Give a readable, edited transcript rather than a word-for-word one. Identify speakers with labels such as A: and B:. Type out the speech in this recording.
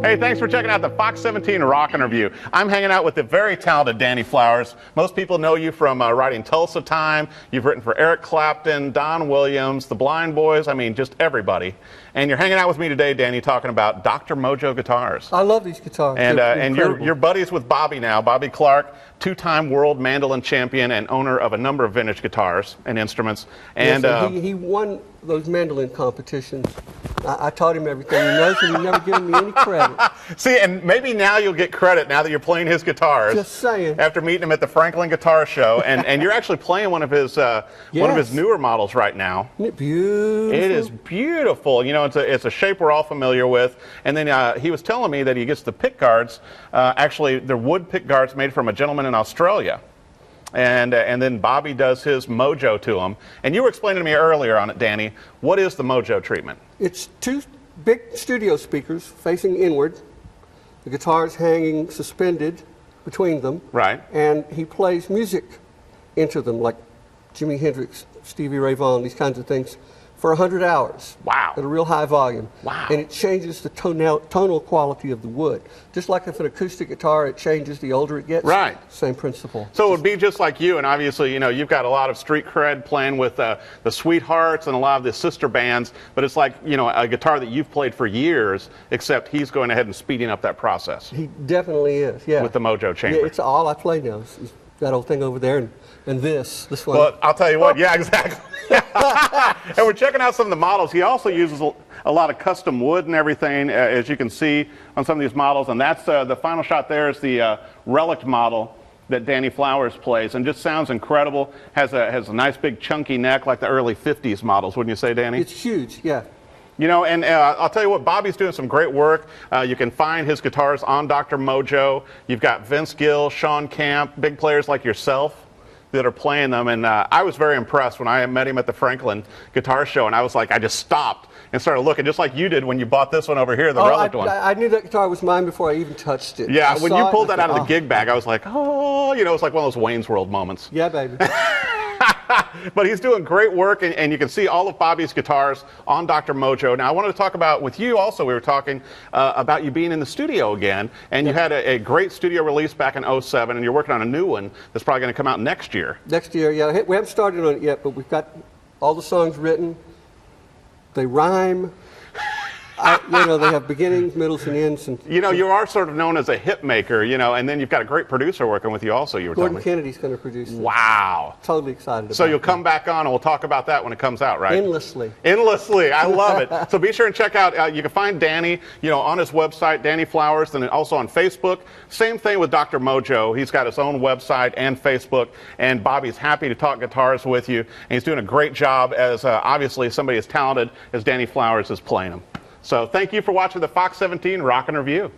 A: Hey, thanks for checking out the Fox 17 Rockin' Review. I'm hanging out with the very talented Danny Flowers. Most people know you from writing Tulsa Time. You've written for Eric Clapton, Don Williams, the Blind Boys, I mean, just everybody. And you're hanging out with me today, Danny, talking about Dr. Mojo Guitars.
B: I love these guitars.
A: And you're buddies with Bobby now, Bobby Clark, two-time world mandolin champion and owner of a number of vintage guitars and instruments. And
B: yes, he won those mandolin competitions. I taught him everything he knows, and he never given me any credit.
A: See, and maybe now you'll get credit now that you're playing his guitars.
B: Just saying.
A: After meeting him at the Franklin Guitar Show, and you're actually playing one of his newer models right now.
B: Isn't it beautiful?
A: It is beautiful. You know, it's a shape we're all familiar with. And then he was telling me that he gets the pick guards. Actually, they're wood pick guards made from a gentleman in Australia. And then Bobby does his Mojo to them. And you were explaining to me earlier on it, Danny, what is the Mojo treatment?
B: It's two big studio speakers facing inward, the guitars hanging suspended between them.
A: Right.
B: And he plays music into them, like Jimi Hendrix, Stevie Ray Vaughan, these kinds of things, for 100 hours.
A: Wow.
B: At a real high volume.
A: Wow.
B: And it changes the tonal quality of the wood. Just like if an acoustic guitar, it changes the older it gets.
A: Right.
B: Same principle.
A: So it would be just like you, and obviously, you know, you've got a lot of street cred playing with the Sweethearts and a lot of the sister bands, but it's like, you know, a guitar that you've played for years, except he's going ahead and speeding up that process.
B: He definitely is, yeah.
A: With the Mojo chamber.
B: Yeah, it's all I play now. It's that old thing over there and this one.
A: Well, I'll tell you what, yeah, exactly. And we're checking out some of the models. He also uses a lot of custom wood and everything, as you can see on some of these models. And that's the final shot there is the relic model that Danny Flowers plays, and just sounds incredible. Has a nice big chunky neck like the early 50s models, wouldn't you say, Danny?
B: It's huge, yeah.
A: You know, and I'll tell you what, Bobby's doing some great work. You can find his guitars on Dr. Mojo. You've got Vince Gill, Sean Camp, big players like yourself that are playing them. And I was very impressed when I met him at the Franklin Guitar Show, and I was like, I just stopped and started looking, just like you did when you bought this one over here, the relic one.
B: I knew that guitar was mine before I even touched it.
A: Yeah, when you pulled that out of the gig bag, I was like, oh, you know, it's like one of those Wayne's World moments.
B: Yeah, baby.
A: But he's doing great work, and you can see all of Bobby's guitars on Dr. Mojo. Now, I wanted to talk about, with you also, we were talking about you being in the studio again, and you had a great studio release back in '07, and you're working on a new one that's probably going to come out next year.
B: Next year, yeah. We haven't started on it yet, but we've got all the songs written. They rhyme. You know, they have beginnings, middles, and ends. And
A: you know, you are sort of known as a hit maker, you know, and then you've got a great producer working with you also, you were telling me.
B: Gordon Kennedy's going to produce it.
A: Wow.
B: Totally excited about it.
A: So you'll come back on, and we'll talk about that when it comes out, right?
B: Endlessly.
A: Endlessly. I love it. So be sure and check out, you can find Danny, you know, on his website, Danny Flowers, and also on Facebook. Same thing with Dr. Mojo. He's got his own website and Facebook, and Bobby's happy to talk guitars with you, and he's doing a great job as, obviously, somebody as talented as Danny Flowers is playing them. So thank you for watching the Fox 17 Rockin' Review.